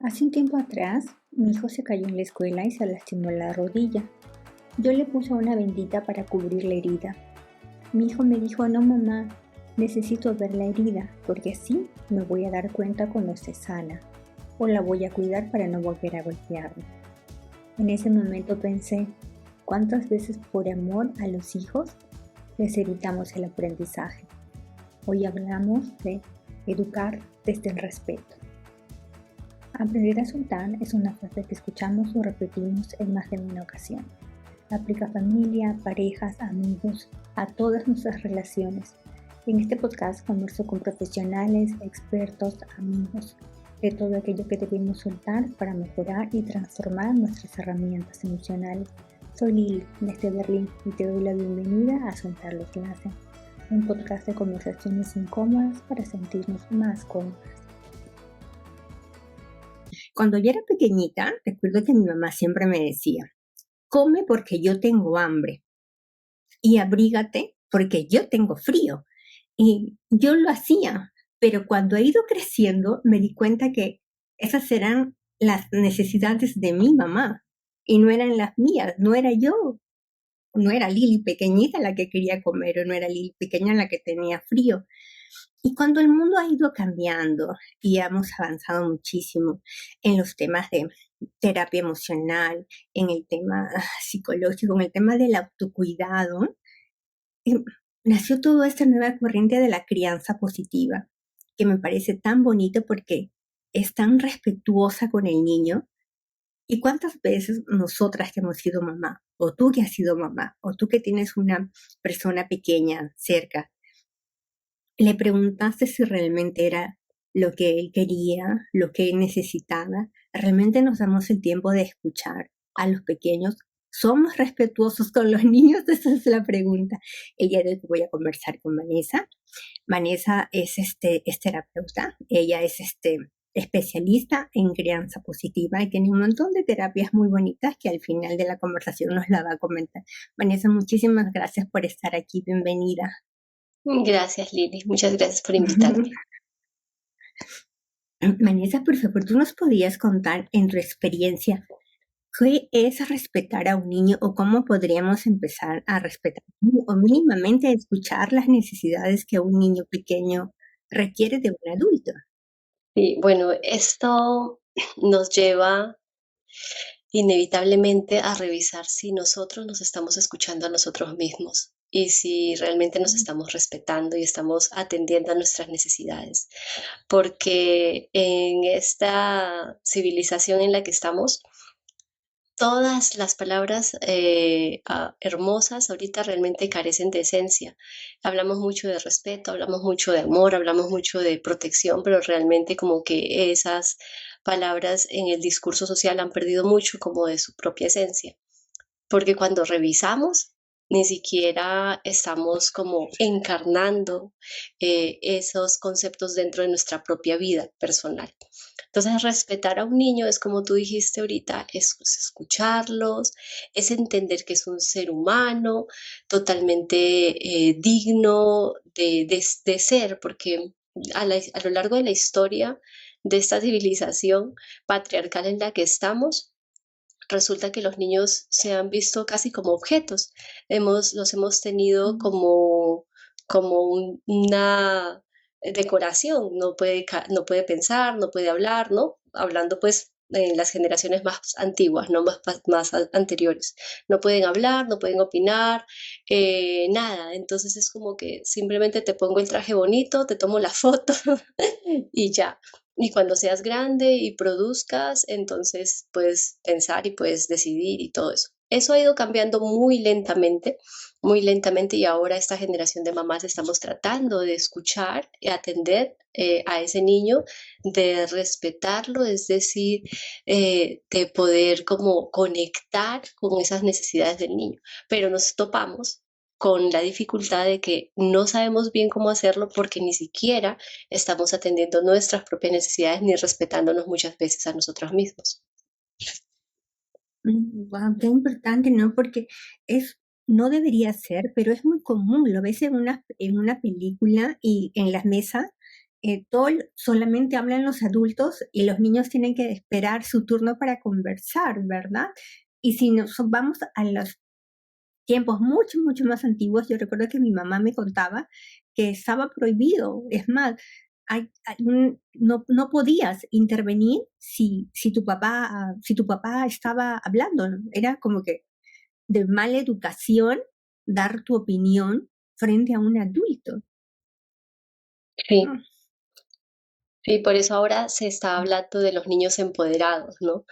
Hace un tiempo atrás, mi hijo se cayó en la escuela y se lastimó la rodilla. Yo le puse una bendita para cubrir la herida. Mi hijo me dijo, no mamá, necesito ver la herida, porque así me voy a dar cuenta cuando esté sana, o la voy a cuidar para no volver a golpearme. En ese momento pensé, ¿cuántas veces por amor a los hijos les evitamos el aprendizaje? Hoy hablamos de educar desde el respeto. Aprender a soltar es una frase que escuchamos o repetimos en más de una ocasión. Aplica a familia, parejas, amigos, a todas nuestras relaciones. En este podcast converso con profesionales, expertos, amigos, de todo aquello que debemos soltar para mejorar y transformar nuestras herramientas emocionales. Soy Lili, desde Berlín, y te doy la bienvenida a Soltar los Laces, un podcast de conversaciones incómodas para sentirnos más cómodas. Cuando yo era pequeñita, recuerdo que mi mamá siempre me decía, come porque yo tengo hambre y abrígate porque yo tengo frío. Y yo lo hacía, pero cuando he ido creciendo me di cuenta que esas eran las necesidades de mi mamá y no eran las mías, no era yo, no era Lili pequeñita la que quería comer o no era Lili pequeña la que tenía frío. Y cuando el mundo ha ido cambiando y hemos avanzado muchísimo en los temas de terapia emocional, en el tema psicológico, en el tema del autocuidado, nació toda esta nueva corriente de la crianza positiva, que me parece tan bonito porque es tan respetuosa con el niño. ¿Y cuántas veces nosotras que hemos sido mamá, o tú que has sido mamá, o tú que tienes una persona pequeña cerca, le preguntaste si realmente era lo que él quería, lo que él necesitaba? ¿Realmente nos damos el tiempo de escuchar a los pequeños? ¿Somos respetuosos con los niños? Esa es la pregunta. El día de hoy voy a conversar con Vanessa. Vanessa es terapeuta. Ella es especialista en crianza positiva y tiene un montón de terapias muy bonitas que al final de la conversación nos la va a comentar. Vanessa, muchísimas gracias por estar aquí. Bienvenida. Gracias, Lili. Muchas gracias por invitarme. Vanessa, por favor, ¿tú nos podías contar en tu experiencia qué es respetar a un niño o cómo podríamos empezar a respetar o mínimamente escuchar las necesidades que un niño pequeño requiere de un adulto? Sí, bueno, esto nos lleva inevitablemente a revisar si nosotros nos estamos escuchando a nosotros mismos y si realmente nos estamos respetando y estamos atendiendo a nuestras necesidades. Porque en esta civilización en la que estamos, todas las palabras hermosas ahorita realmente carecen de esencia. Hablamos mucho de respeto, hablamos mucho de amor, hablamos mucho de protección, pero realmente como que esas palabras en el discurso social han perdido mucho como de su propia esencia. Porque cuando revisamos, ni siquiera estamos como encarnando esos conceptos dentro de nuestra propia vida personal. Entonces, respetar a un niño es como tú dijiste ahorita, es escucharlos, es entender que es un ser humano totalmente digno de ser, porque a lo largo de la historia de esta civilización patriarcal en la que estamos, resulta que los niños se han visto casi como objetos. Los hemos tenido como una decoración. No puede pensar, no puede hablar, ¿no? Hablando pues en las generaciones más antiguas, no más anteriores. No pueden hablar, no pueden opinar, nada. Entonces es como que simplemente te pongo el traje bonito, te tomo la foto y ya. Y cuando seas grande y produzcas, entonces puedes pensar y puedes decidir y todo eso. Eso ha ido cambiando muy lentamente y ahora esta generación de mamás estamos tratando de escuchar y atender a ese niño, de respetarlo, es decir, de poder como conectar con esas necesidades del niño. Pero nos topamos con la dificultad de que no sabemos bien cómo hacerlo porque ni siquiera estamos atendiendo nuestras propias necesidades ni respetándonos muchas veces a nosotros mismos. Wow, qué importante, ¿no? Porque no debería ser, pero es muy común. Lo ves en una película y en las mesas solamente hablan los adultos y los niños tienen que esperar su turno para conversar, ¿verdad? Y si nos vamos a los tiempos mucho, mucho más antiguos, yo recuerdo que mi mamá me contaba que estaba prohibido. Es más, no podías intervenir si tu papá estaba hablando, ¿no? Era como que de mala educación dar tu opinión frente a un adulto. Sí. Sí, por eso ahora se está hablando de los niños empoderados, ¿no?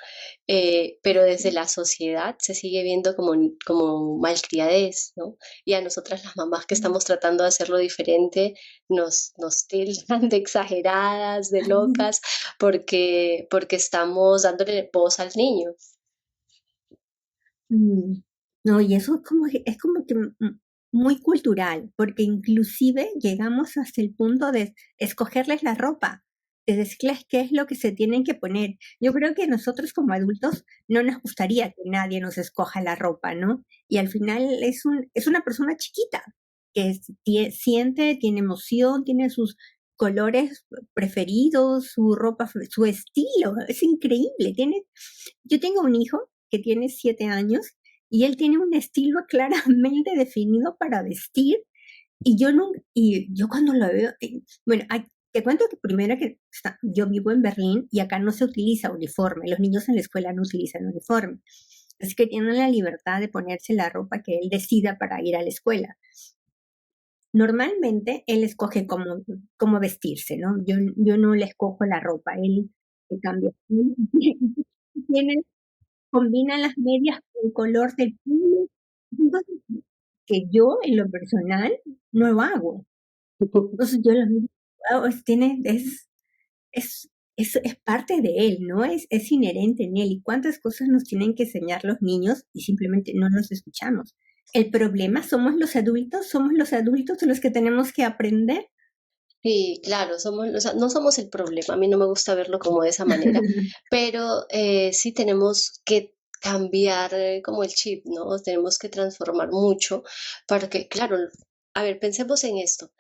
Pero desde la sociedad se sigue viendo como malcriadez, ¿no? Y a nosotras las mamás que estamos tratando de hacerlo diferente nos tildan de exageradas, de locas, porque estamos dándole voz al niño. No, y eso es como que muy cultural, porque inclusive llegamos hasta el punto de escogerles la ropa, de decirles qué es lo que se tienen que poner. Yo creo que nosotros como adultos no nos gustaría que nadie nos escoja la ropa, ¿no? Y al final es una persona chiquita que siente, tiene emoción, tiene sus colores preferidos, su ropa, su estilo. Es increíble. Yo tengo un hijo que tiene 7 años y él tiene un estilo claramente definido para vestir y yo cuando lo veo, bueno, te cuento que primero que yo vivo en Berlín y acá no se utiliza uniforme, los niños en la escuela no utilizan uniforme, así que tienen la libertad de ponerse la ropa que él decida para ir a la escuela. Normalmente él escoge cómo vestirse, ¿no? Yo no le escojo la ropa, él cambia. Tiene combina las medias con el color del pelo, entonces, que yo en lo personal no hago. Entonces yo lo miro, es parte de él, ¿no? Es inherente en él. Y cuántas cosas nos tienen que enseñar los niños y simplemente no los escuchamos. El problema somos los adultos los que tenemos que aprender. Sí, claro, no somos el problema, a mí no me gusta verlo como de esa manera, pero sí tenemos que cambiar como el chip, ¿no? Tenemos que transformar mucho para que, claro, a ver, pensemos en esto,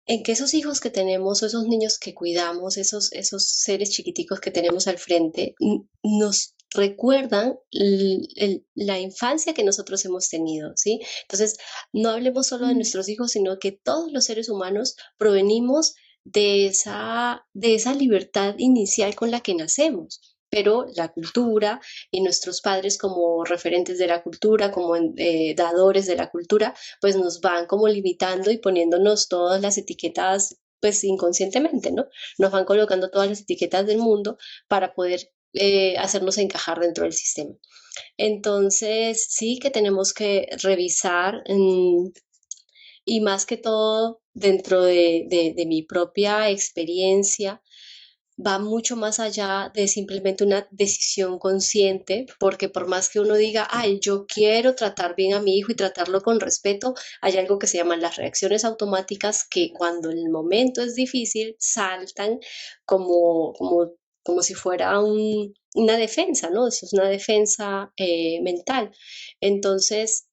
en que esos hijos que tenemos, o esos niños que cuidamos, esos seres chiquiticos que tenemos al frente, nos recuerdan la infancia que nosotros hemos tenido, ¿sí? Entonces, no hablemos solo de nuestros hijos, sino que todos los seres humanos provenimos de esa libertad inicial con la que nacemos. Pero la cultura y nuestros padres como referentes de la cultura, como dadores de la cultura, pues nos van como limitando y poniéndonos todas las etiquetas, pues inconscientemente, ¿no? Nos van colocando todas las etiquetas del mundo para poder hacernos encajar dentro del sistema. Entonces, sí que tenemos que revisar y más que todo dentro de mi propia experiencia, va mucho más allá de simplemente una decisión consciente, porque por más que uno diga, ay, yo quiero tratar bien a mi hijo y tratarlo con respeto, hay algo que se llaman las reacciones automáticas que cuando el momento es difícil saltan como si fuera una defensa, ¿no? Eso es una defensa mental. Entonces,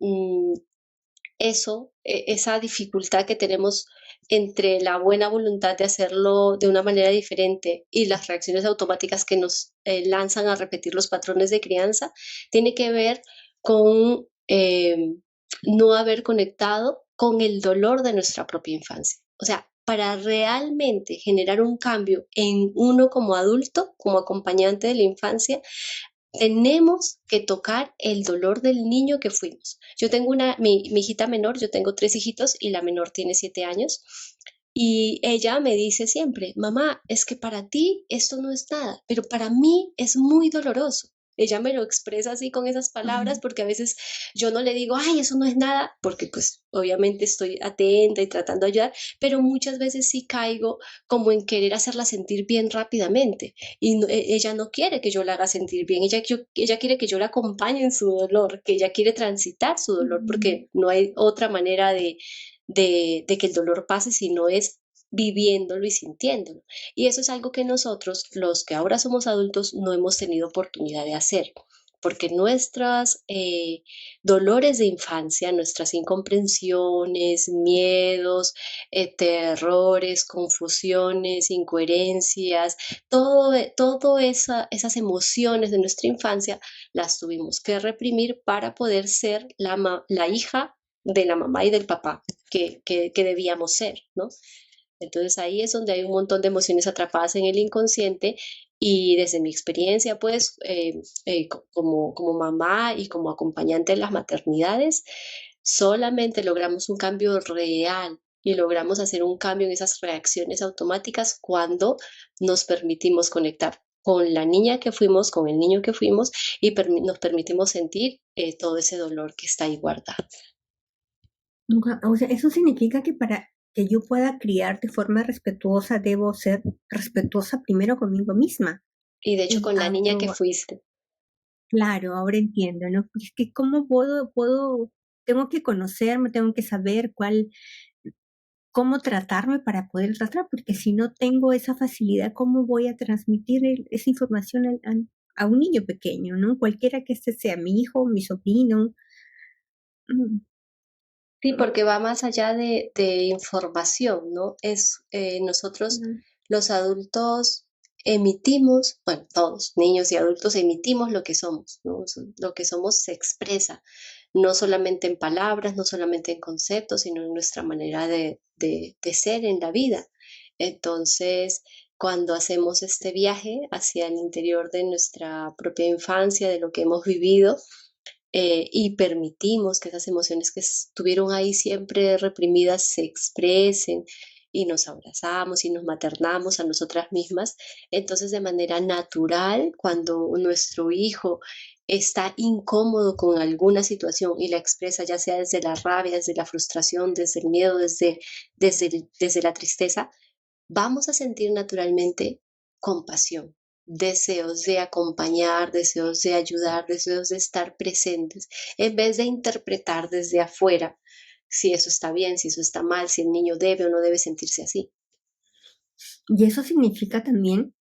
esa dificultad que tenemos entre la buena voluntad de hacerlo de una manera diferente y las reacciones automáticas que nos lanzan a repetir los patrones de crianza, tiene que ver con no haber conectado con el dolor de nuestra propia infancia. O sea, para realmente generar un cambio en uno como adulto, como acompañante de la infancia, tenemos que tocar el dolor del niño que fuimos. Yo tengo mi hijita menor, yo tengo 3 hijitos y la menor tiene 7 años. Y ella me dice siempre, mamá, es que para ti esto no es nada, pero para mí es muy doloroso. Ella me lo expresa así con esas palabras porque a veces yo no le digo, ay, eso no es nada, porque pues obviamente estoy atenta y tratando de ayudar, pero muchas veces sí caigo como en querer hacerla sentir bien rápidamente y ella no quiere que yo la haga sentir bien, ella quiere que yo la acompañe en su dolor, que ella quiere transitar su dolor porque no hay otra manera de que el dolor pase si no es viviéndolo y sintiéndolo. Y eso es algo que nosotros, los que ahora somos adultos, no hemos tenido oportunidad de hacer. porque nuestros dolores de infancia, nuestras incomprensiones, miedos, terrores, confusiones, incoherencias, todo esas emociones de nuestra infancia las tuvimos que reprimir para poder ser la hija de la mamá y del papá que debíamos ser, ¿no? Entonces ahí es donde hay un montón de emociones atrapadas en el inconsciente y desde mi experiencia, pues, como mamá y como acompañante en las maternidades, solamente logramos un cambio real y logramos hacer un cambio en esas reacciones automáticas cuando nos permitimos conectar con la niña que fuimos, con el niño que fuimos y nos permitimos sentir todo ese dolor que está ahí guardado. O sea, eso significa que para que yo pueda criar de forma respetuosa, debo ser respetuosa primero conmigo misma. Y de hecho con la niña que fuiste. Claro, ahora entiendo, ¿no? Porque es que cómo tengo que conocerme, tengo que saber cómo tratarme para poder tratar, porque si no tengo esa facilidad, ¿cómo voy a transmitir esa información a un niño pequeño, ¿no? Cualquiera que este sea mi hijo, mi sobrino. Sí, porque va más allá de información, ¿no? Nosotros, los adultos, emitimos, bueno, todos, niños y adultos, emitimos lo que somos, ¿no? Lo que somos se expresa, no solamente en palabras, no solamente en conceptos, sino en nuestra manera de ser en la vida. Entonces, cuando hacemos este viaje hacia el interior de nuestra propia infancia, de lo que hemos vivido, y permitimos que esas emociones que estuvieron ahí siempre reprimidas se expresen y nos abrazamos y nos maternamos a nosotras mismas. Entonces, de manera natural, cuando nuestro hijo está incómodo con alguna situación y la expresa, ya sea desde la rabia, desde la frustración, desde el miedo, desde la tristeza, vamos a sentir naturalmente compasión, deseos de acompañar, deseos de ayudar, deseos de estar presentes, en vez de interpretar desde afuera si eso está bien, si eso está mal, si el niño debe o no debe sentirse así. Y eso significa también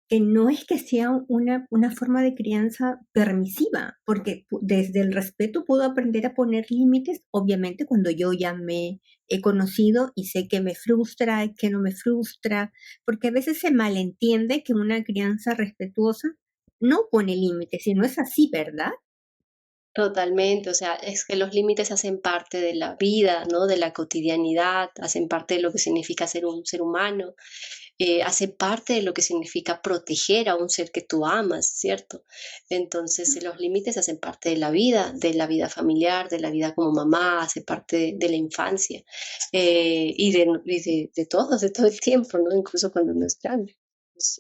que no es que sea una forma de crianza permisiva, porque desde el respeto puedo aprender a poner límites, obviamente cuando yo ya me he conocido y sé que me frustra, que no me frustra, porque a veces se malentiende que una crianza respetuosa no pone límites, y no es así, ¿verdad? Totalmente, o sea, es que los límites hacen parte de la vida, ¿no? De la cotidianidad, hacen parte de lo que significa ser un ser humano, hacen parte de lo que significa proteger a un ser que tú amas, ¿cierto? Entonces, los límites hacen parte de la vida familiar, de la vida como mamá, hace parte de la infancia de todo el tiempo, ¿no? Incluso cuando uno es grande.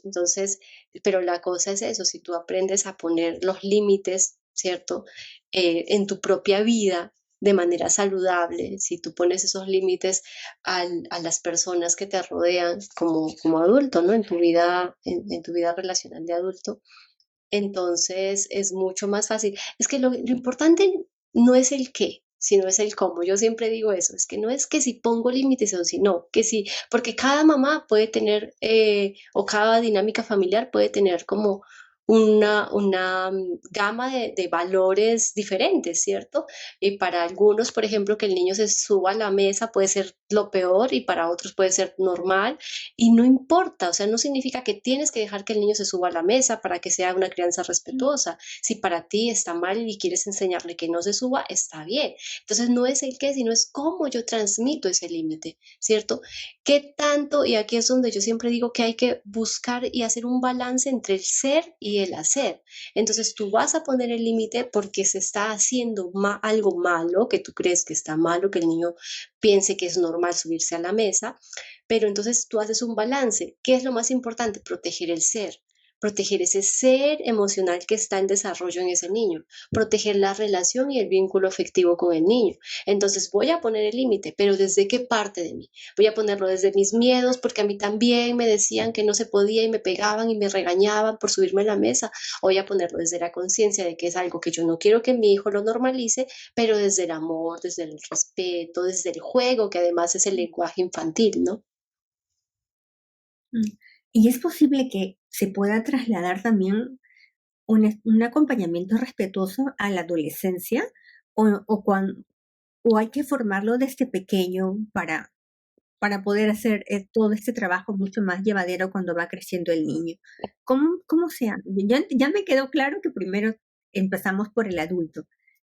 Entonces, pero la cosa es eso, si tú aprendes a poner los límites, ¿cierto? En tu propia vida de manera saludable, si tú pones esos límites a las personas que te rodean como adulto, ¿no? En tu vida relacional de adulto, entonces es mucho más fácil. Es que lo importante no es el qué, sino es el cómo. Yo siempre digo eso, es que no es que si pongo límites o si no, que sí, porque cada mamá puede tener, o cada dinámica familiar puede tener como una gama de valores diferentes, ¿cierto? Y para algunos, por ejemplo, que el niño se suba a la mesa puede ser lo peor y para otros puede ser normal y no importa, o sea, no significa que tienes que dejar que el niño se suba a la mesa para que sea una crianza respetuosa. Si para ti está mal y quieres enseñarle que no se suba, está bien. Entonces no es el qué, sino es cómo yo transmito ese límite, ¿cierto? ¿Qué tanto? Y aquí es donde yo siempre digo que hay que buscar y hacer un balance entre el ser y el hacer. Entonces tú vas a poner el límite porque se está haciendo algo malo, que tú crees que está malo, que el niño piense que es normal subirse a la mesa, pero entonces tú haces un balance. ¿Qué es lo más importante? Proteger el ser, proteger ese ser emocional que está en desarrollo en ese niño, proteger la relación y el vínculo afectivo con el niño. Entonces voy a poner el límite, pero ¿desde qué parte de mí? Voy a ponerlo desde mis miedos, porque a mí también me decían que no se podía y me pegaban y me regañaban por subirme a la mesa. O voy a ponerlo desde la conciencia de que es algo que yo no quiero que mi hijo lo normalice, pero desde el amor, desde el respeto, desde el juego, que además es el lenguaje infantil, ¿no? Y es posible que se pueda trasladar también un acompañamiento respetuoso a la adolescencia o hay que formarlo desde pequeño para poder hacer todo este trabajo mucho más llevadero cuando va creciendo el niño? ¿Cómo se hace? Ya me quedó claro que primero empezamos por el adulto,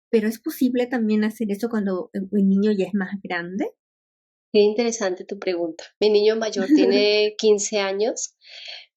pero ¿es posible también hacer eso cuando el niño ya es más grande? Qué interesante tu pregunta. Mi niño mayor tiene 15 años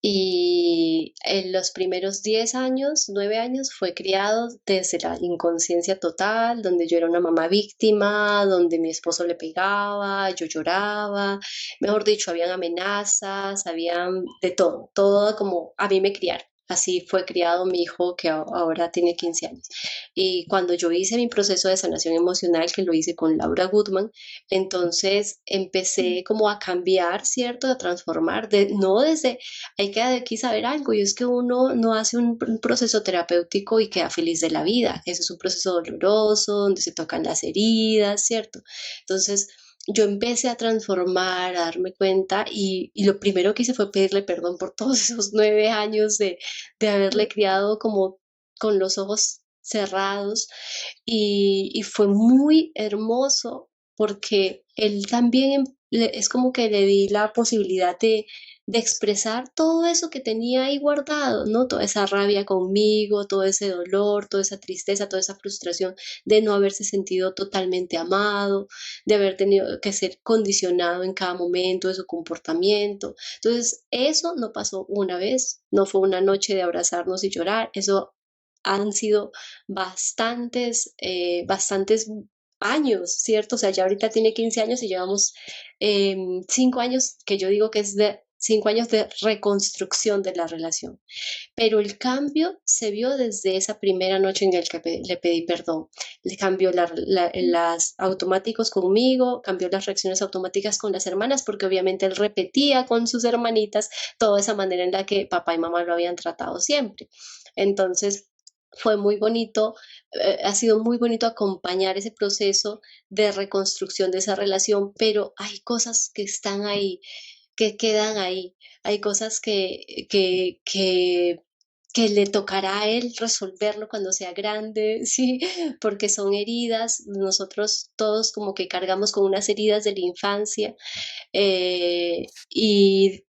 y en los primeros 10 años, 9 años, fue criado desde la inconsciencia total, donde yo era una mamá víctima, donde mi esposo le pegaba, yo lloraba, mejor dicho, habían amenazas, habían de todo, todo como a mí me criaron. Así fue criado mi hijo que ahora tiene 15 años. Y cuando yo hice mi proceso de sanación emocional, que lo hice con Laura Goodman, entonces empecé como a cambiar, ¿cierto? A transformar, no desde, hay que aquí saber algo, y es que uno no hace un proceso terapéutico y queda feliz de la vida. Eso es un proceso doloroso, donde se tocan las heridas, ¿cierto? Entonces, yo empecé a transformar, a darme cuenta y lo primero que hice fue pedirle perdón por todos esos 9 años de haberle criado como con los ojos cerrados y fue muy hermoso porque él también es como que le di la posibilidad de expresar todo eso que tenía ahí guardado, ¿no? Toda esa rabia conmigo, todo ese dolor, toda esa tristeza, toda esa frustración de no haberse sentido totalmente amado, de haber tenido que ser condicionado en cada momento de su comportamiento. Entonces, eso no pasó una vez, no fue una noche de abrazarnos y llorar, eso han sido bastantes años, ¿cierto? O sea, ya ahorita tiene 15 años y llevamos 5 años, que yo digo que es de 5 años de reconstrucción de la relación. Pero el cambio se vio desde esa primera noche en la que le pedí perdón. Le cambió las automáticos conmigo, cambió las reacciones automáticas con las hermanas, porque obviamente él repetía con sus hermanitas toda esa manera en la que papá y mamá lo habían tratado siempre. Entonces, fue muy bonito, ha sido muy bonito acompañar ese proceso de reconstrucción de esa relación, pero hay cosas que están ahí, que quedan ahí, hay cosas que le tocará a él resolverlo cuando sea grande, sí, porque son heridas, nosotros todos como que cargamos con unas heridas de la infancia y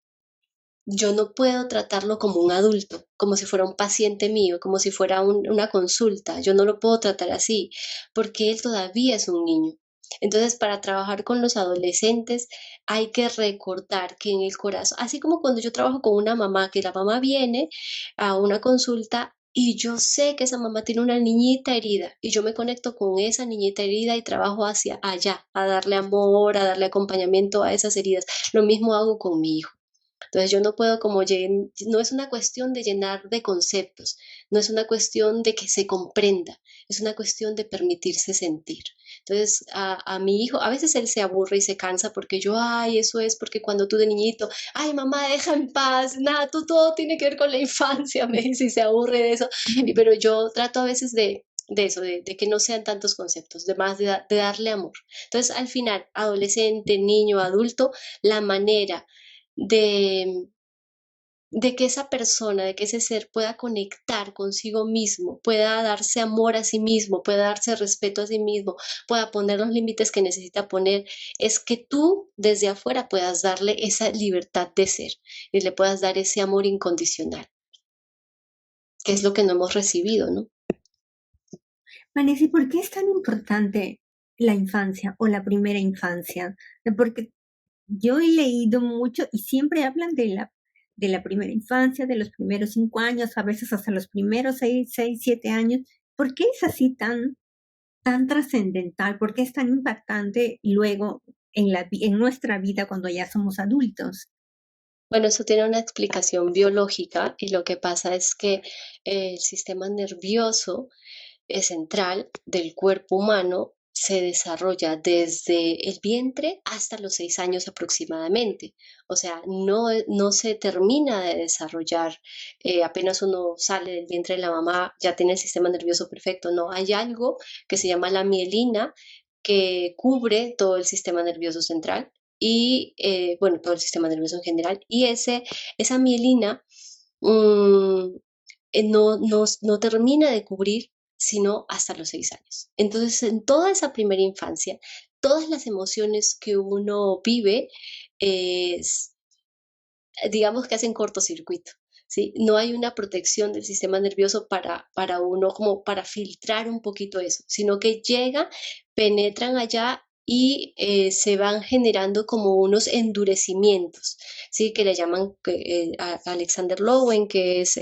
yo no puedo tratarlo como un adulto, como si fuera un paciente mío, como si fuera una consulta. Yo no lo puedo tratar así, porque él todavía es un niño. Entonces, para trabajar con los adolescentes hay que recordar que en el corazón, así como cuando yo trabajo con una mamá, que la mamá viene a una consulta y yo sé que esa mamá tiene una niñita herida y yo me conecto con esa niñita herida y trabajo hacia allá, a darle amor, a darle acompañamiento a esas heridas. Lo mismo hago con mi hijo. Entonces yo no puedo no es una cuestión de llenar de conceptos, no es una cuestión de que se comprenda, es una cuestión de permitirse sentir. Entonces a mi hijo, a veces él se aburre y se cansa porque yo, ay, eso es porque cuando tú de niñito, ay, mamá, deja en paz, nada, tú todo tiene que ver con la infancia, me dice y se aburre de eso. Pero yo trato a veces de eso, de que no sean tantos conceptos, de más de darle amor. Entonces, al final, adolescente, niño, adulto, la manera de, de que esa persona, de que ese ser pueda conectar consigo mismo, pueda darse amor a sí mismo, pueda darse respeto a sí mismo, pueda poner los límites que necesita poner, es que tú desde afuera puedas darle esa libertad de ser y le puedas dar ese amor incondicional, que es lo que no hemos recibido, ¿no? Vanessa, ¿y por qué es tan importante la infancia o la primera infancia? Porque yo he leído mucho y siempre hablan de la primera infancia, de los primeros 5 años, a veces hasta los primeros 6, 7 años. ¿Por qué es así tan trascendental? ¿Por qué es tan impactante luego en nuestra vida cuando ya somos adultos? Bueno, eso tiene una explicación biológica y lo que pasa es que el sistema nervioso central del cuerpo humano se desarrolla desde el vientre hasta los 6 años aproximadamente. O sea, no se termina de desarrollar apenas uno sale del vientre de la mamá, ya tiene el sistema nervioso perfecto. No, hay algo que se llama la mielina que cubre todo el sistema nervioso central y, bueno, todo el sistema nervioso en general. Y esa mielina, no termina de cubrir sino hasta los 6 años. Entonces, en toda esa primera infancia, todas las emociones que uno vive, digamos que hacen cortocircuito. ¿Sí? No hay una protección del sistema nervioso para uno, como para filtrar un poquito eso, sino que llega, penetran allá y se van generando como unos endurecimientos, ¿sí? Que le llaman Alexander Lowen, que es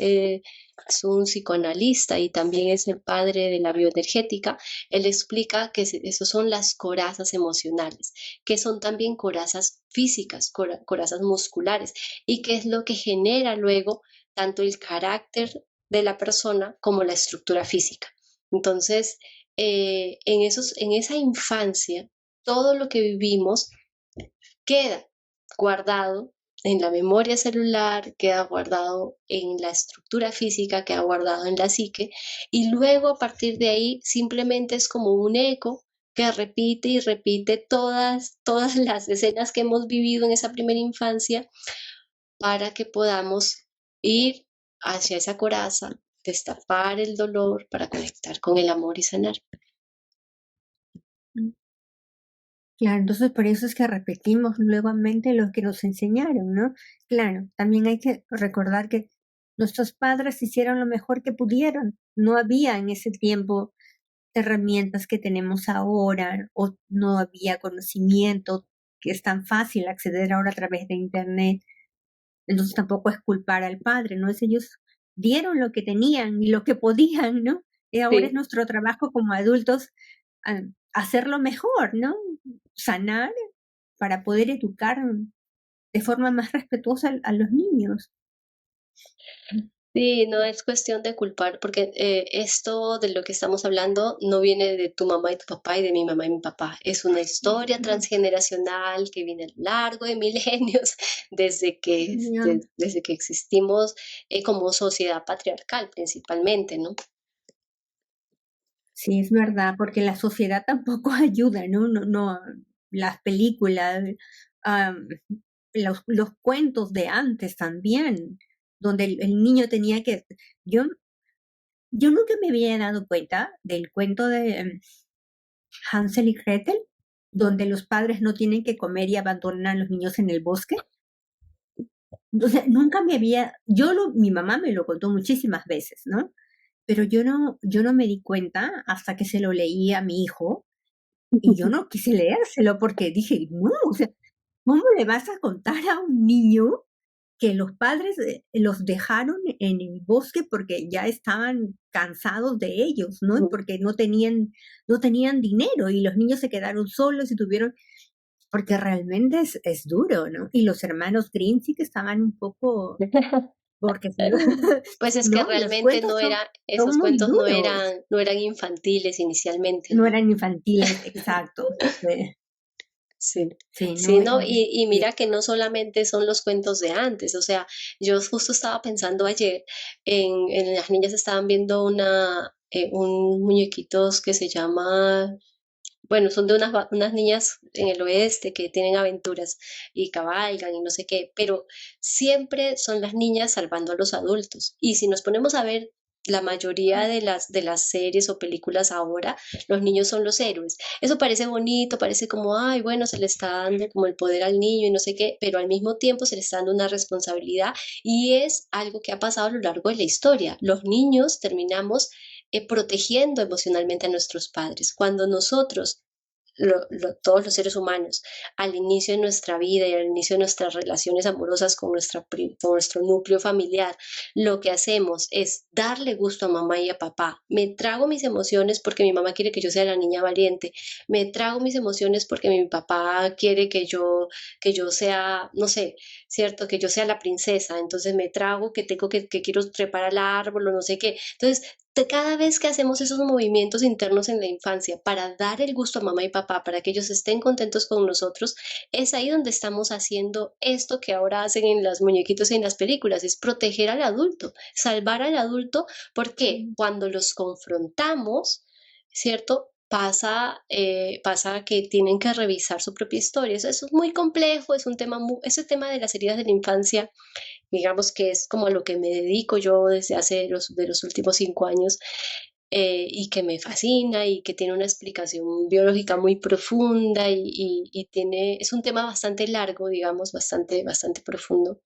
un psicoanalista y también es el padre de la bioenergética. Él explica que esos son las corazas emocionales, que son también corazas físicas, corazas musculares, y que es lo que genera luego tanto el carácter de la persona como la estructura física. Entonces, en esa infancia, todo lo que vivimos queda guardado en la memoria celular, queda guardado en la estructura física, queda guardado en la psique, y luego a partir de ahí simplemente es como un eco que repite y repite todas las escenas que hemos vivido en esa primera infancia para que podamos ir hacia esa coraza, destapar el dolor para conectar con el amor y sanar. Claro, entonces por eso es que repetimos nuevamente lo que nos enseñaron, ¿no? Claro, también hay que recordar que nuestros padres hicieron lo mejor que pudieron. No había en ese tiempo herramientas que tenemos ahora, o no había conocimiento que es tan fácil acceder ahora a través de Internet. Entonces tampoco es culpar al padre, ¿no? Es ellos dieron lo que tenían y lo que podían, ¿no? Y ahora es Sí. nuestro trabajo como adultos hacerlo mejor, ¿no? Sanar para poder educar de forma más respetuosa a los niños. Sí, no es cuestión de culpar, porque esto de lo que estamos hablando no viene de tu mamá y tu papá y de mi mamá y mi papá. Es una historia transgeneracional que viene a lo largo de milenios desde que existimos como sociedad patriarcal principalmente, ¿no? Sí, es verdad, porque la sociedad tampoco ayuda, ¿no? No, las películas, los cuentos de antes también, donde el niño tenía que... Yo nunca me había dado cuenta del cuento de Hansel y Gretel, donde los padres no tienen que comer y abandonan a los niños en el bosque. O sea, nunca me había, mi mamá me lo contó muchísimas veces, ¿no? Pero yo no me di cuenta hasta que se lo leí a mi hijo y yo no quise leérselo porque dije, no, o sea, ¿cómo le vas a contar a un niño que los padres los dejaron en el bosque porque ya estaban cansados de ellos, ¿no? Ujú. Porque no tenían dinero y los niños se quedaron solos y tuvieron, porque realmente es duro, ¿no? Y los hermanos Green sí que estaban un poco, porque si no, Pues es que no, los realmente cuentos son esos muy cuentos duros, no eran infantiles inicialmente, no ¿no? eran infantiles, exacto. Sí, Sí, sí, no, no, y y- mira que no solamente son los cuentos de antes, o sea, yo justo estaba pensando ayer en las niñas estaban viendo un muñequitos que se llama, bueno, son de unas niñas en el oeste que tienen aventuras y cabalgan y no sé qué, pero siempre son las niñas salvando a los adultos. Y si nos ponemos a ver la mayoría de las series o películas ahora, los niños son los héroes. Eso parece bonito, parece como, ay, bueno, se le está dando como el poder al niño y no sé qué, pero al mismo tiempo se le está dando una responsabilidad y es algo que ha pasado a lo largo de la historia. Los niños terminamos protegiendo emocionalmente a nuestros padres. Cuando nosotros todos los seres humanos, al inicio de nuestra vida y al inicio de nuestras relaciones amorosas con nuestro núcleo familiar, lo que hacemos es darle gusto a mamá y a papá. Me trago mis emociones porque mi mamá quiere que yo sea la niña valiente. Me trago mis emociones porque mi papá quiere que yo sea, no sé, cierto, que yo sea la princesa. Entonces me trago que quiero trepar al árbol o no sé qué. Entonces cada vez que hacemos esos movimientos internos en la infancia para dar el gusto a mamá y papá, para que ellos estén contentos con nosotros, es ahí donde estamos haciendo esto que ahora hacen en los muñequitos y en las películas, es proteger al adulto, salvar al adulto, porque cuando los confrontamos, ¿cierto? pasa que tienen que revisar su propia historia. Eso es muy complejo, es un tema ese tema de las heridas de la infancia, digamos que es como a lo que me dedico yo desde hace de los últimos 5 años, y que me fascina y que tiene una explicación biológica muy profunda y es un tema bastante largo, digamos, bastante profundo.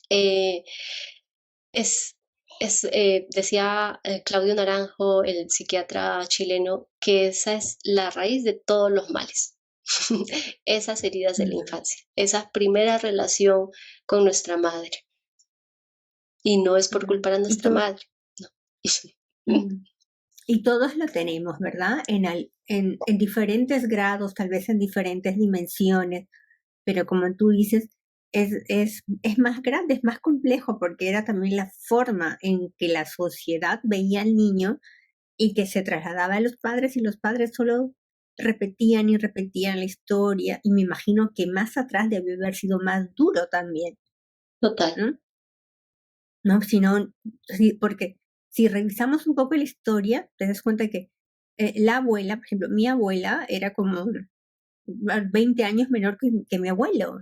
Eh, es, decía Claudio Naranjo, el psiquiatra chileno, que esa es la raíz de todos los males. Esas heridas de la infancia, esa primera relación con nuestra madre. Y no es por culpar a nuestra madre, no. Y todos lo tenemos, ¿verdad? En diferentes grados, tal vez en diferentes dimensiones, pero como tú dices, es más grande, es más complejo, porque era también la forma en que la sociedad veía al niño y que se trasladaba a los padres, y los padres solo repetían y repetían la historia, y me imagino que más atrás debió haber sido más duro también. Total. No, sí, porque si revisamos un poco la historia, te das cuenta que la abuela, por ejemplo, mi abuela era como 20 años menor que mi abuelo,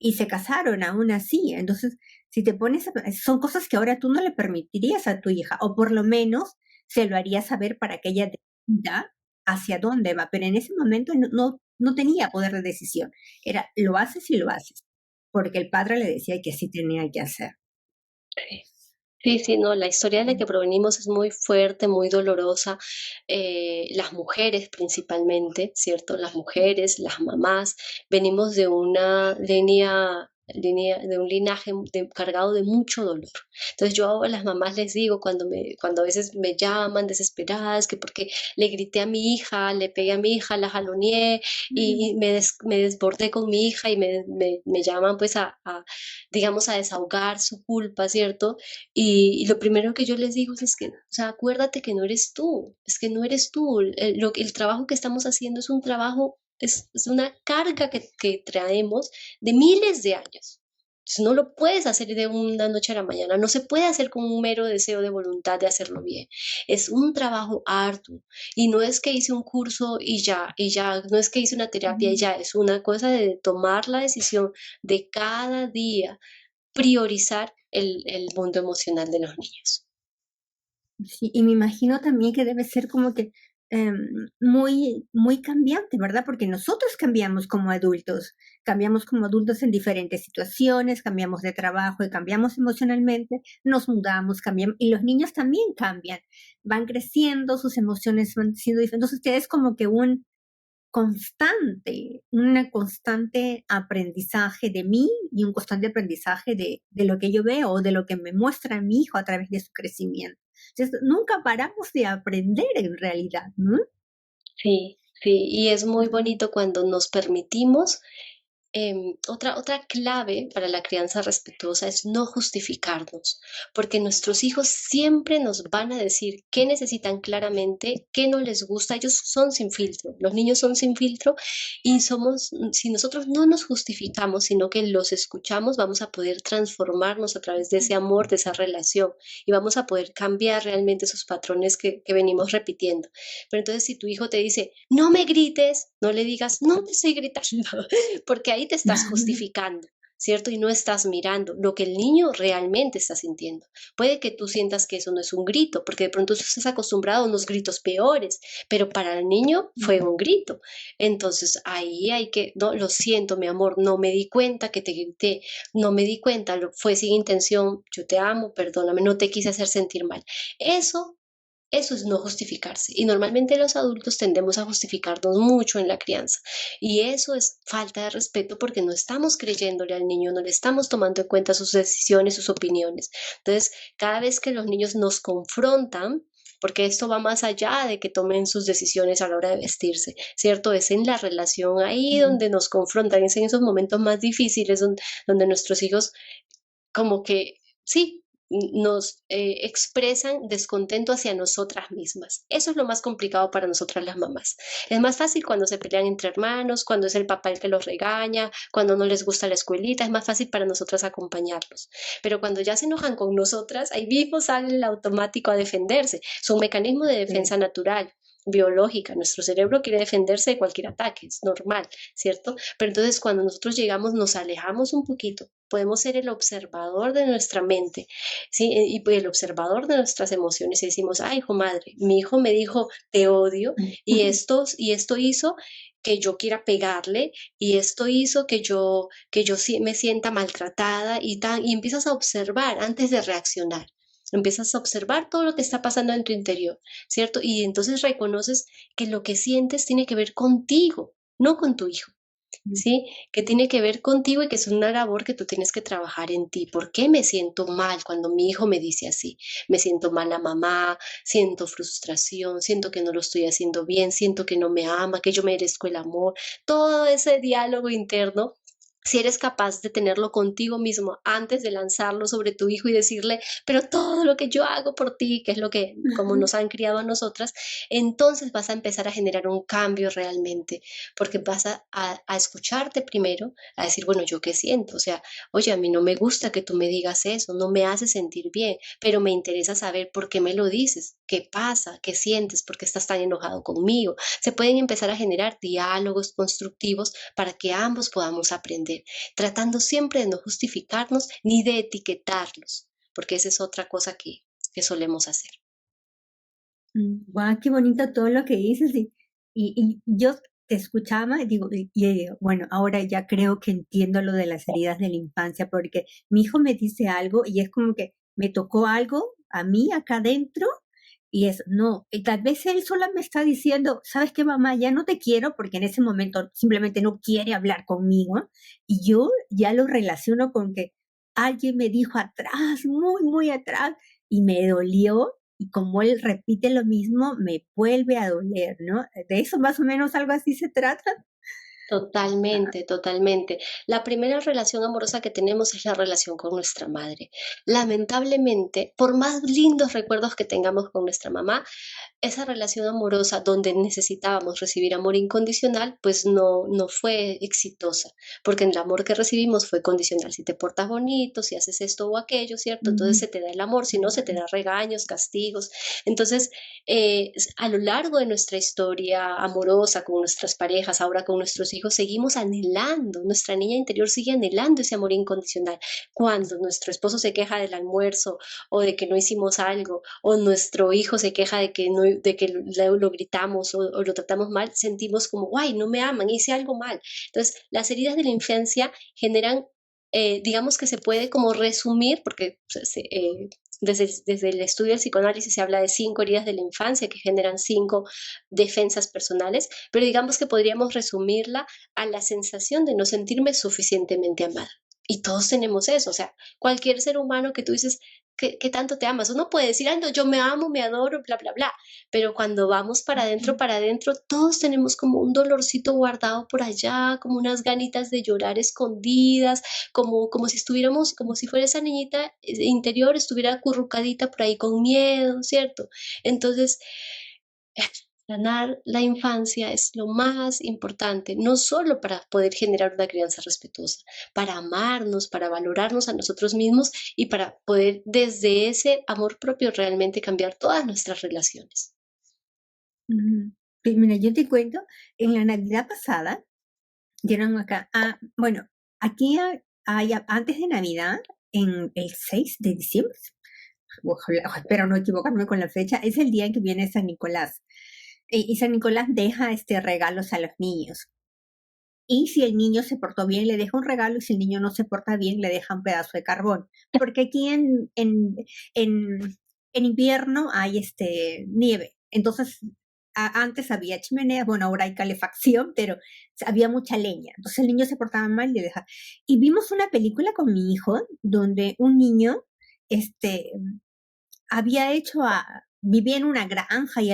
y se casaron aún así. Entonces, si te pones son cosas que ahora tú no le permitirías a tu hija, o por lo menos se lo harías saber para que ella decida hacia dónde va, pero en ese momento no tenía poder de decisión. Era, lo haces y lo haces, porque el padre le decía que así tenía que hacer. Sí, no, la historia de la que provenimos es muy fuerte, muy dolorosa. Las mujeres principalmente, ¿cierto? Las mujeres, las mamás, venimos de una de un linaje cargado de mucho dolor. Entonces yo a las mamás les digo cuando a veces me llaman desesperadas, que porque le grité a mi hija, le pegué a mi hija, la jaloneé y me desbordé con mi hija y me llaman pues digamos, a desahogar su culpa, ¿cierto? Y lo primero que yo les digo es que, o sea, acuérdate que no eres tú, es que no eres tú. El trabajo que estamos haciendo es un trabajo, es una carga que traemos de miles de años. Entonces, no lo puedes hacer de una noche a la mañana, no se puede hacer con un mero deseo de voluntad de hacerlo bien. Es un trabajo arduo y no es que hice un curso y ya, no es que hice una terapia y ya, es una cosa de tomar la decisión de cada día priorizar el mundo emocional de los niños. Sí, y me imagino también que debe ser como que muy, muy cambiante, ¿verdad? Porque nosotros cambiamos como adultos en diferentes situaciones, cambiamos de trabajo y cambiamos emocionalmente, nos mudamos, cambiamos, y los niños también cambian, van creciendo, sus emociones van siendo diferentes. Entonces, ustedes como que un constante aprendizaje de mí y un constante aprendizaje de lo que yo veo o de lo que me muestra mi hijo a través de su crecimiento. Entonces, nunca paramos de aprender en realidad, ¿no? Sí, y es muy bonito cuando nos permitimos. Otra clave para la crianza respetuosa es no justificarnos, porque nuestros hijos siempre nos van a decir qué necesitan claramente, qué no les gusta. Ellos son sin filtro, los niños son sin filtro y si nosotros no nos justificamos, sino que los escuchamos, vamos a poder transformarnos a través de ese amor, de esa relación y vamos a poder cambiar realmente esos patrones que venimos repitiendo. Pero entonces si tu hijo te dice, no me grites, no le digas, no te estoy gritando, porque ahí te estás justificando, ¿cierto? Y no estás mirando lo que el niño realmente está sintiendo. Puede que tú sientas que eso no es un grito, porque de pronto tú estás acostumbrado a unos gritos peores, pero para el niño fue un grito. Entonces ahí hay que, no, lo siento, mi amor, no me di cuenta que te grité, no me di cuenta, fue sin intención, yo te amo, perdóname, no te quise hacer sentir mal. Eso es no justificarse. Y normalmente los adultos tendemos a justificarnos mucho en la crianza. Y eso es falta de respeto porque no estamos creyéndole al niño, no le estamos tomando en cuenta sus decisiones, sus opiniones. Entonces, cada vez que los niños nos confrontan, porque esto va más allá de que tomen sus decisiones a la hora de vestirse, ¿cierto? Es en la relación ahí donde nos confrontan, es en esos momentos más difíciles donde nuestros hijos como que, sí, nos expresan descontento hacia nosotras mismas. Eso es lo más complicado para nosotras las mamás. Es más fácil cuando se pelean entre hermanos, cuando es el papá el que los regaña, cuando no les gusta la escuelita, es más fácil para nosotras acompañarlos. Pero cuando ya se enojan con nosotras, ahí mismo sale el automático a defenderse. Es un mecanismo de defensa natural. biológica, nuestro cerebro quiere defenderse de cualquier ataque, es normal, ¿cierto? Pero entonces cuando nosotros llegamos, nos alejamos un poquito, podemos ser el observador de nuestra mente, ¿sí? Y el observador de nuestras emociones y decimos, ay, hijo madre, mi hijo me dijo, te odio, y esto hizo que yo quiera pegarle, y esto hizo que yo me sienta maltratada y empiezas a observar antes de reaccionar. Empiezas a observar todo lo que está pasando en tu interior, ¿cierto? Y entonces reconoces que lo que sientes tiene que ver contigo, no con tu hijo, ¿sí? Que tiene que ver contigo y que es una labor que tú tienes que trabajar en ti. ¿Por qué me siento mal cuando mi hijo me dice así? Me siento mal a mamá, siento frustración, siento que no lo estoy haciendo bien, siento que no me ama, que yo merezco el amor. Todo ese diálogo interno, si eres capaz de tenerlo contigo mismo antes de lanzarlo sobre tu hijo y decirle, pero todo lo que yo hago por ti, que es lo que como nos han criado a nosotras, entonces vas a empezar a generar un cambio realmente, porque vas a escucharte primero, a decir, bueno, ¿yo qué siento? O sea, oye, a mí no me gusta que tú me digas eso, no me hace sentir bien, pero me interesa saber por qué me lo dices, qué pasa, qué sientes, por qué estás tan enojado conmigo. Se pueden empezar a generar diálogos constructivos para que ambos podamos aprender, tratando siempre de no justificarnos ni de etiquetarlos, porque esa es otra cosa que solemos hacer. Guau, qué bonito todo lo que dices. Y yo te escuchaba y digo, bueno, ahora ya creo que entiendo lo de las heridas de la infancia, porque mi hijo me dice algo y es como que me tocó algo a mí acá adentro y es, no, y tal vez él solo me está diciendo, ¿sabes qué, mamá? Ya no te quiero porque en ese momento simplemente no quiere hablar conmigo y yo ya lo relaciono con que alguien me dijo atrás, muy, muy atrás y me dolió y como él repite lo mismo, me vuelve a doler, ¿no? De eso más o menos algo así se trata. Ah, Totalmente, totalmente. La primera relación amorosa que tenemos es la relación con nuestra madre. Lamentablemente, por más lindos recuerdos que tengamos con nuestra mamá, esa relación amorosa donde necesitábamos recibir amor incondicional, pues no fue exitosa, porque el amor que recibimos fue condicional. Si te portas bonito, si haces esto o aquello, ¿cierto? Entonces ujú, se te da el amor, si no, se te da regaños, castigos. Entonces, a lo largo de nuestra historia amorosa con nuestras parejas, ahora con nuestros hijos, seguimos anhelando, nuestra niña interior sigue anhelando ese amor incondicional. Cuando nuestro esposo se queja del almuerzo o de que no hicimos algo, o nuestro hijo se queja de que, no, de que lo gritamos o lo tratamos mal, sentimos como, guay, no me aman, hice algo mal. Entonces, las heridas de la infancia generan, digamos que se puede como resumir, porque desde el estudio del psicoanálisis se habla de 5 heridas de la infancia que generan 5 defensas personales, pero digamos que podríamos resumirla a la sensación de no sentirme suficientemente amada. Y todos tenemos eso, o sea, cualquier ser humano que tú dices, ¿qué tanto te amas? Uno puede decir, ay, no, yo me amo, me adoro, bla, bla, bla, pero cuando vamos para adentro, todos tenemos como un dolorcito guardado por allá, como unas ganitas de llorar escondidas, como si estuviéramos, como si fuera esa niñita interior, estuviera acurrucadita por ahí con miedo, ¿cierto? Entonces, sanar la infancia es lo más importante, no solo para poder generar una crianza respetuosa, para amarnos, para valorarnos a nosotros mismos y para poder desde ese amor propio realmente cambiar todas nuestras relaciones. ujú. Pues mira, yo te cuento, en la Navidad pasada dieron acá, bueno, aquí antes de Navidad, en el 6 de diciembre, ojalá, espero no equivocarme con la fecha, es el día en que viene San Nicolás. Y San Nicolás deja regalos a los niños. Y si el niño se portó bien, le deja un regalo, y si el niño no se porta bien, le deja un pedazo de carbón. Porque aquí en, en invierno hay nieve. Entonces, antes había chimeneas, bueno, ahora hay calefacción, pero había mucha leña. Entonces el niño se portaba mal y le dejaba. Y vimos una película con mi hijo donde un niño, este, había vivía en una granja y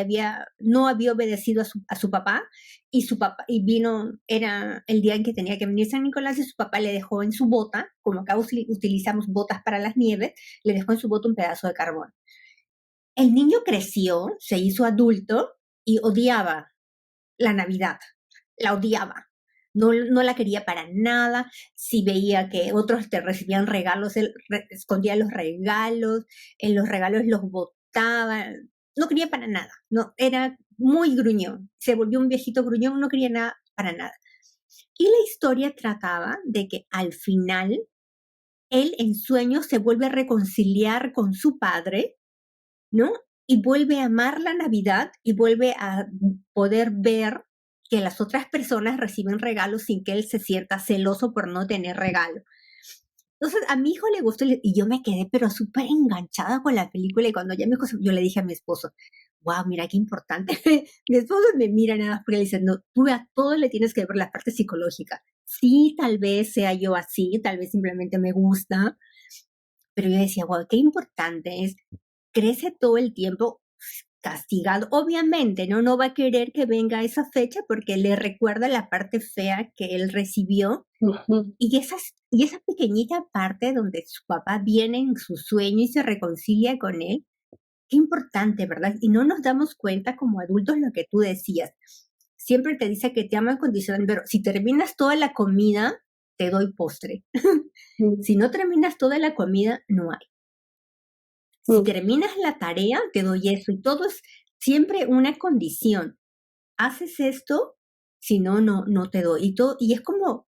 no había obedecido a su papá y vino, era el día en que tenía que venir San Nicolás y su papá le dejó en su bota, como acá utilizamos botas para las nieves, le dejó en su bota un pedazo de carbón. El niño creció, se hizo adulto y odiaba la Navidad, la odiaba. No la quería para nada. Si veía que otros te recibían regalos, él escondía los regalos, en los regalos los botaba. no quería para nada, no, era muy gruñón, se volvió un viejito gruñón, no quería nada para nada. Y la historia trataba de que al final él en sueños se vuelve a reconciliar con su padre, ¿no? Y vuelve a amar la Navidad y vuelve a poder ver que las otras personas reciben regalos sin que él se sienta celoso por no tener regalo. Entonces a mi hijo le gustó y yo me quedé pero súper enganchada con la película y cuando ya mi hijo, yo le dije a mi esposo, wow, mira qué importante. Mi esposo me mira nada más porque le dice, no, tú a todo le tienes que ver la parte psicológica. Sí, tal vez sea yo así, tal vez simplemente me gusta, pero yo decía, wow, qué importante es, crece todo el tiempo castigado. Obviamente, ¿no? No va a querer que venga esa fecha porque le recuerda la parte fea que él recibió. Ujú. Y esa pequeñita parte donde su papá viene en su sueño y se reconcilia con él, qué importante, ¿verdad? Y no nos damos cuenta como adultos lo que tú decías. Siempre te dice que te ama incondicionalmente, pero si terminas toda la comida, te doy postre. Si no terminas toda la comida, no hay. Si terminas la tarea, te doy eso. Y todo es siempre una condición. Haces esto, si no, no te doy. Y es como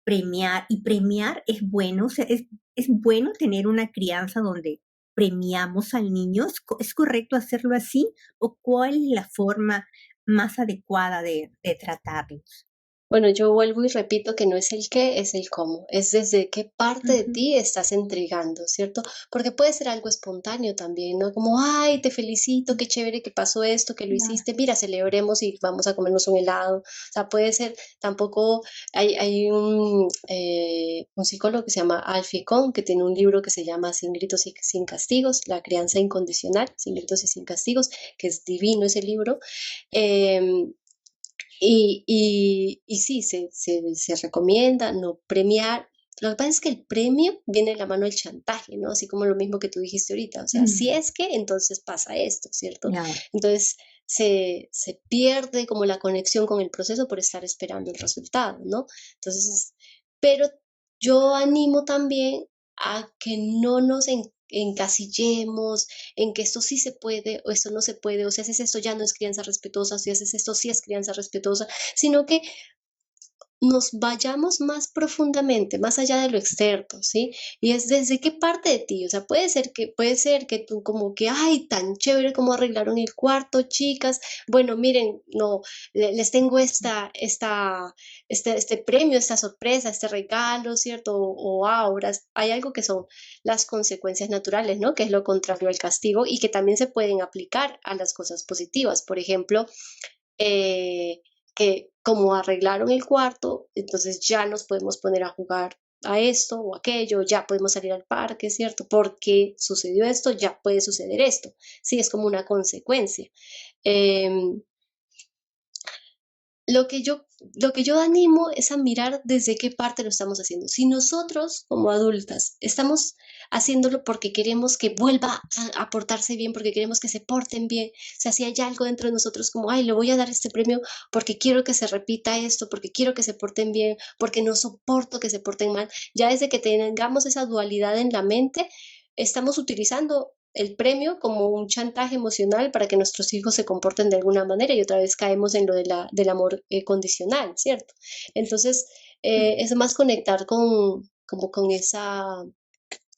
premiar, y premiar es bueno, o sea, es bueno tener una crianza donde premiamos al niño. ¿Es correcto hacerlo así? ¿O cuál es la forma más adecuada de tratarlos? Bueno, yo vuelvo y repito que no es el qué, es el cómo, es desde qué parte de Ujú. ti estás entregando, ¿cierto? Porque puede ser algo espontáneo también, ¿no? Como, ay, te felicito, qué chévere que pasó esto, que lo Claro. hiciste, mira, celebremos y vamos a comernos un helado. O sea, puede ser, tampoco, hay un psicólogo que se llama Alfie Kohn, que tiene un libro que se llama Sin gritos y sin castigos, la crianza incondicional, sin gritos y sin castigos, que es divino ese libro. Em, y sí, se recomienda no premiar. Lo que pasa es que el premio viene de la mano del chantaje, ¿no? Así como lo mismo que tú dijiste ahorita. O sea, si es que, entonces pasa esto, ¿cierto? Claro. Entonces se pierde como la conexión con el proceso por estar esperando el resultado, ¿no? Entonces, pero yo animo también a que no nos encasillemos en que esto sí se puede o esto no se puede, o si haces esto ya no es crianza respetuosa, o si haces esto sí es crianza respetuosa, sino que nos vayamos más profundamente, más allá de lo externo, ¿sí? Y es desde qué parte de ti, o sea, puede ser que tú como que, ay, tan chévere como arreglaron el cuarto, chicas, bueno, miren, no, les tengo este premio, esta sorpresa, este regalo, ¿cierto? O ahora hay algo que son las consecuencias naturales, ¿no? Que es lo contrario al castigo y que también se pueden aplicar a las cosas positivas. Por ejemplo, eh, que como arreglaron el cuarto, entonces ya nos podemos poner a jugar a esto o aquello, ya podemos salir al parque, ¿cierto? Porque sucedió esto, ya puede suceder esto. Sí, es como una consecuencia. Em, lo que yo animo es a mirar desde qué parte lo estamos haciendo. Si nosotros, como adultas, estamos haciéndolo porque queremos que vuelva a portarse bien, porque queremos que se porten bien, o sea, si hay algo dentro de nosotros como, ay, le voy a dar este premio porque quiero que se repita esto, porque quiero que se porten bien, porque no soporto que se porten mal, ya desde que tengamos esa dualidad en la mente, estamos utilizando el premio como un chantaje emocional para que nuestros hijos se comporten de alguna manera y otra vez caemos en lo del amor condicional, ¿cierto? Entonces, es más conectar como con esa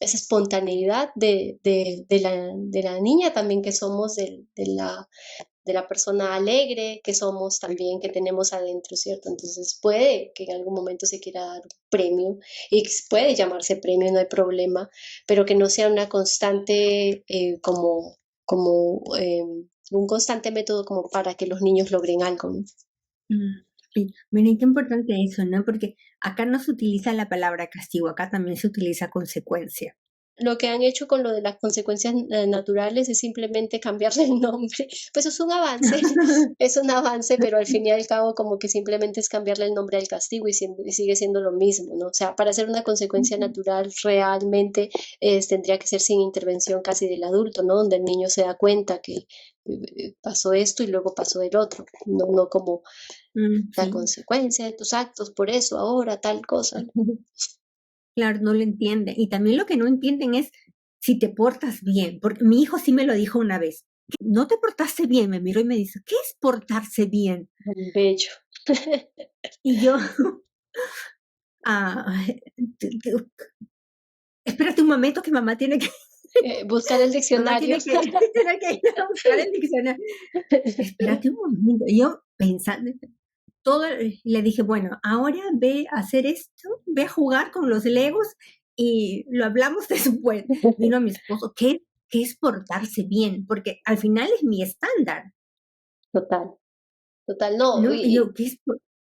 espontaneidad de la niña también que somos, de la persona alegre que somos también, que tenemos adentro, ¿cierto? Entonces puede que en algún momento se quiera dar un premio y puede llamarse premio, no hay problema, pero que no sea una constante un constante método como para que los niños logren algo, ¿no? Sí, miren qué importante eso, ¿no? Porque acá no se utiliza la palabra castigo, acá también se utiliza consecuencia. Lo que han hecho con lo de las consecuencias naturales es simplemente cambiarle el nombre. Pues es un avance, pero al fin y al cabo como que simplemente es cambiarle el nombre al castigo y sigue siendo lo mismo, ¿no? O sea, para hacer una consecuencia natural realmente tendría que ser sin intervención casi del adulto, ¿no? Donde el niño se da cuenta que pasó esto y luego pasó el otro, no como la Sí, consecuencia de tus actos, por eso ahora tal cosa. claro, no lo entienden. Y también lo que no entienden es si te portas bien, porque mi hijo sí me lo dijo una vez. no te portaste bien, me miró y me dice, ¿qué es portarse bien? Bello. Y yo, ah, espérate un momento que mamá tiene que, Buscar el mamá diccionario. tiene que ir a buscar el diccionario. Espérate un momento. Y yo pensando, todo, le dije, bueno, ahora ve a hacer esto, ve a jugar con los Legos y lo hablamos después. Vino mi esposo, ¿qué es portarse bien? Porque al final es mi estándar, Total, total, no, ¿no? Y yo, ¿qué es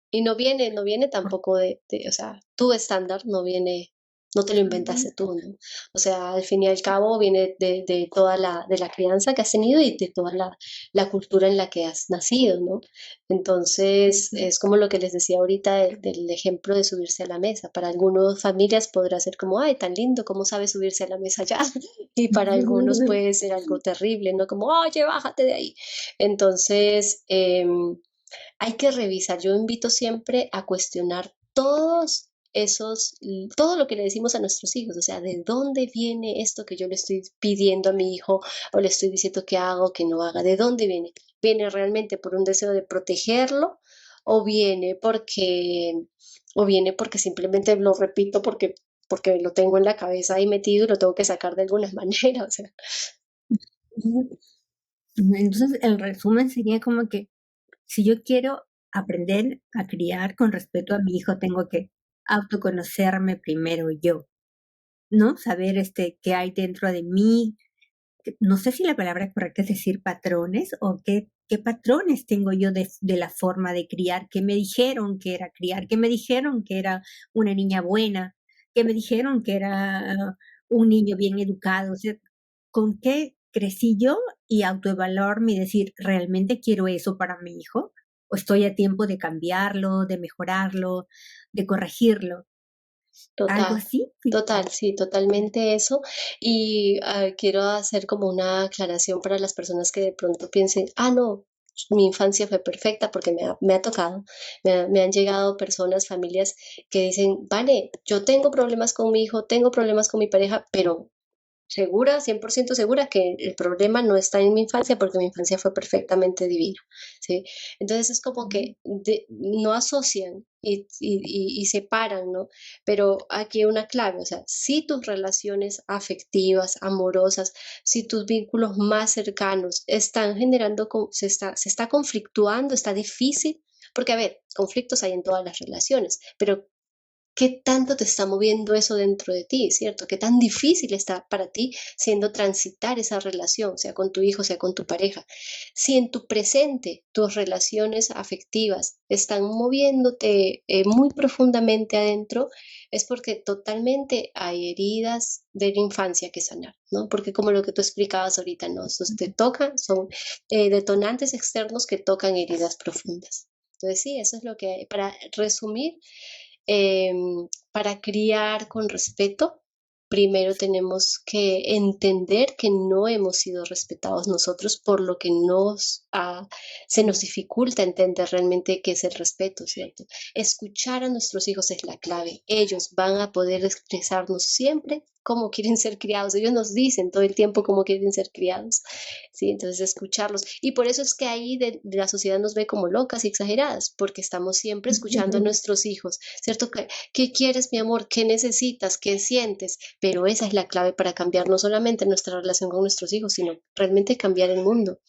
y no viene tampoco o sea, tu estándar no viene, no te lo inventaste tú, ¿no? O sea, al fin y al cabo viene de toda de la crianza que has tenido y de toda la cultura en la que has nacido, ¿no? Entonces, es como lo que les decía ahorita del ejemplo de subirse a la mesa. Para algunas familias podrá ser como, ay, tan lindo, ¿cómo sabe subirse a la mesa ya? Y para algunos puede ser algo terrible, ¿no? Como, oye, bájate de ahí. Entonces, hay que revisar. Yo invito siempre a cuestionar todo lo que le decimos a nuestros hijos, o sea, de dónde viene esto que yo le estoy pidiendo a mi hijo o le estoy diciendo que haga o que no haga, de dónde viene. ¿Viene realmente por un deseo de protegerlo o viene porque simplemente lo repito porque lo tengo en la cabeza ahí metido y lo tengo que sacar de alguna manera? O sea, Entonces, el resumen sería como que si yo quiero aprender a criar con respeto a mi hijo, tengo que autoconocerme primero yo, ¿no? Saber qué hay dentro de mí. No sé si la palabra correcta es decir patrones o qué patrones tengo yo de la forma de criar, qué me dijeron que era criar, qué me dijeron que era una niña buena, qué me dijeron que era un niño bien educado, o sea, con qué crecí yo y autoevaluarme y decir, ¿realmente quiero eso para mi hijo? ¿O estoy a tiempo de cambiarlo, de mejorarlo, de corregirlo? Algo total, así. total, sí, totalmente eso. Y quiero hacer como una aclaración para las personas que de pronto piensen, ah, no, mi infancia fue perfecta porque me ha tocado, me han llegado personas, familias que dicen, vale, yo tengo problemas con mi hijo, tengo problemas con mi pareja, pero segura, 100% segura que el problema no está en mi infancia porque mi infancia fue perfectamente divina, ¿sí? Entonces es como que no asocian y separan, ¿no? Pero aquí hay una clave, o sea, si tus relaciones afectivas, amorosas, si tus vínculos más cercanos están generando, se está conflictuando, está difícil, porque a ver, conflictos hay en todas las relaciones, pero ¿qué tanto te está moviendo eso dentro de ti, cierto? ¿Qué tan difícil está para ti siendo transitar esa relación, sea con tu hijo, sea con tu pareja? Si en tu presente tus relaciones afectivas están moviéndote muy profundamente adentro, es porque totalmente hay heridas de la infancia que sanar, ¿no? Porque como lo que tú explicabas ahorita, ¿no? Esos te tocan, son detonantes externos que tocan heridas profundas. Entonces, sí, eso es lo que hay. Para resumir, para criar con respeto, primero tenemos que entender que no hemos sido respetados nosotros, por lo que se nos dificulta entender realmente qué es el respeto, ¿cierto? Escuchar a nuestros hijos es la clave. Ellos van a poder expresarnos siempre cómo quieren ser criados. Ellos nos dicen todo el tiempo cómo quieren ser criados, ¿sí? Entonces, escucharlos. Y por eso es que ahí de la sociedad nos ve como locas y exageradas, porque estamos siempre escuchando a nuestros hijos, ¿cierto? ¿Qué quieres, mi amor? ¿Qué necesitas? ¿Qué sientes? Pero esa es la clave para cambiar no solamente nuestra relación con nuestros hijos, sino realmente cambiar el mundo,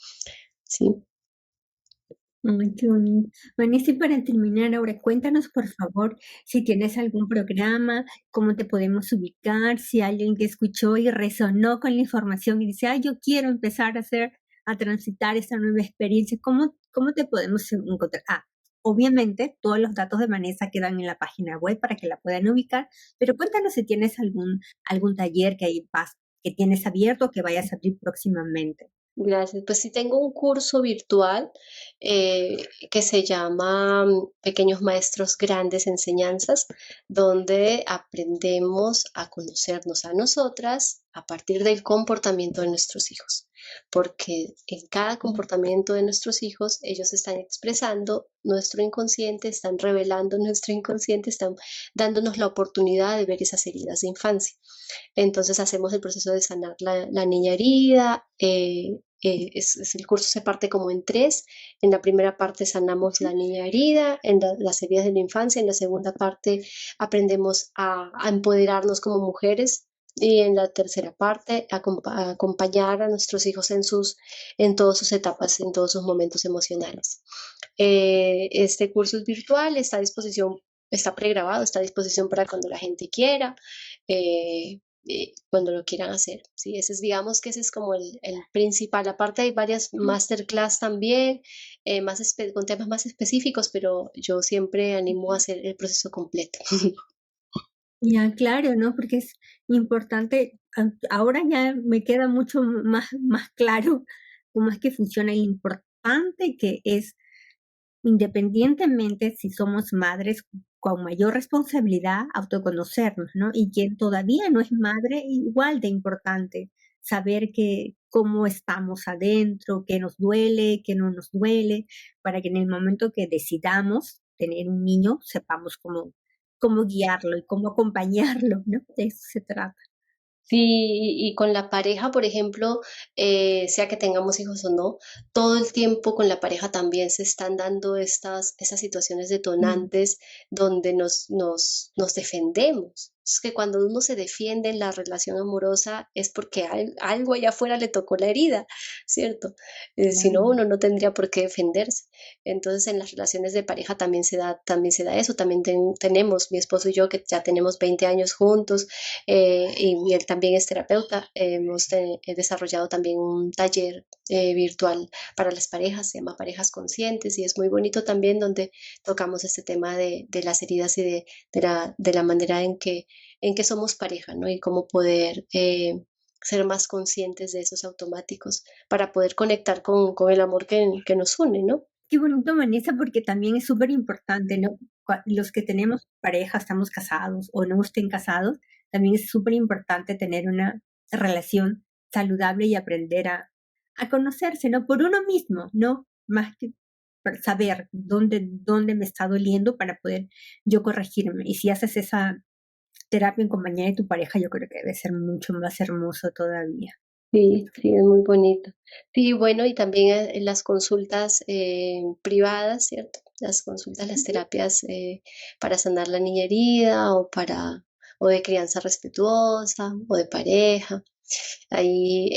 ¿sí? Ay, qué bonito. Vanessa, y para terminar ahora, cuéntanos por favor si tienes algún programa, cómo te podemos ubicar, si alguien que escuchó y resonó con la información y dice, ay, yo quiero empezar a transitar esta nueva experiencia, ¿cómo te podemos encontrar? Ah, obviamente todos los datos de Vanessa quedan en la página web para que la puedan ubicar, pero cuéntanos si tienes algún taller que tienes abierto o que vayas a abrir próximamente. Gracias. Pues sí tengo un curso virtual que se llama Pequeños Maestros Grandes Enseñanzas, donde aprendemos a conocernos a nosotras a partir del comportamiento de nuestros hijos, porque en cada comportamiento de nuestros hijos ellos están expresando nuestro inconsciente, están revelando nuestro inconsciente, están dándonos la oportunidad de ver esas heridas de infancia. Entonces hacemos el proceso de sanar la niña herida, el curso se parte como en 3. En la primera parte sanamos la niña herida, en las heridas de la infancia. En la segunda parte aprendemos a empoderarnos como mujeres. Y en la tercera parte, a acompañar a nuestros hijos en todas sus etapas, en todos sus momentos emocionales. Este curso es virtual, está a disposición, está pregrabado, está a disposición para cuando la gente quiera. Cuando lo quieran hacer. ¿Sí? Digamos que ese es como el principal. Aparte hay varias masterclass también, con temas más específicos, pero yo siempre animo a hacer el proceso completo. Ya, claro, ¿no? Porque es importante, ahora ya me queda mucho más claro cómo es que funciona y lo importante que es, independientemente si somos madres con mayor responsabilidad, autoconocernos, ¿no? Y quien todavía no es madre, igual de importante saber cómo estamos adentro, qué nos duele, qué no nos duele, para que en el momento que decidamos tener un niño, sepamos cómo guiarlo y cómo acompañarlo, ¿no? De eso se trata. Sí, y con la pareja, por ejemplo, sea que tengamos hijos o no, todo el tiempo con la pareja también se están dando esas situaciones detonantes donde nos defendemos. Es que cuando uno se defiende en la relación amorosa es porque algo allá afuera le tocó la herida, ¿cierto? Si no, uno no tendría por qué defenderse. Entonces, en las relaciones de pareja también se da eso. También tenemos, mi esposo y yo, que ya tenemos 20 años juntos, y él también es terapeuta. Hemos desarrollado también un taller virtual para las parejas, se llama Parejas Conscientes, y es muy bonito también donde tocamos este tema de las heridas y de la manera en que somos pareja, ¿no? Y cómo poder ser más conscientes de esos automáticos para poder conectar con el amor que nos une, ¿no? Qué bonito, Vanessa, porque también es súper importante, ¿no? Los que tenemos pareja, estamos casados o no estén casados, también es súper importante tener una relación saludable y aprender a conocerse, ¿no? Por uno mismo, ¿no? Más que para saber dónde me está doliendo para poder yo corregirme. Y si haces esa terapia en compañía de tu pareja, yo creo que debe ser mucho más hermoso todavía. Sí, sí, es muy bonito. Sí, bueno, y también las consultas privadas, ¿cierto? Las consultas, las terapias para sanar la niña herida o de crianza respetuosa o de pareja. Ahí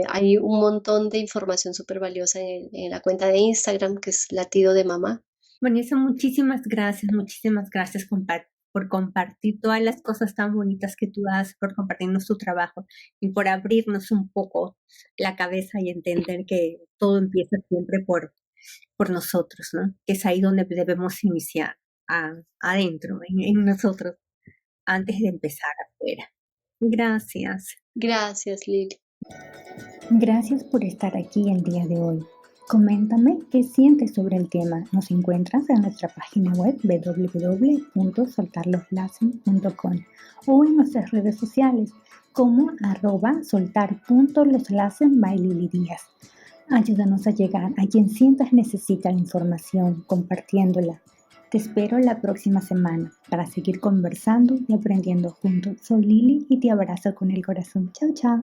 hay un montón de información súper valiosa en la cuenta de Instagram, que es Latido de Mamá. Vanessa, muchísimas gracias por compartir todas las cosas tan bonitas que tú haces, por compartirnos tu trabajo y por abrirnos un poco la cabeza y entender que todo empieza siempre por nosotros, ¿no? Es ahí donde debemos iniciar, adentro, en nosotros, antes de empezar afuera. Gracias. Gracias, Lili. Gracias por estar aquí el día de hoy. Coméntame qué sientes sobre el tema. Nos encuentras en nuestra página web www.soltarloslazen.com o en nuestras redes sociales como @soltar.loslazen by Lili Díaz. Ayúdanos a llegar a quien sientas necesita la información, compartiéndola. Te espero la próxima semana para seguir conversando y aprendiendo juntos. Soy Lili y te abrazo con el corazón. Chao, chao.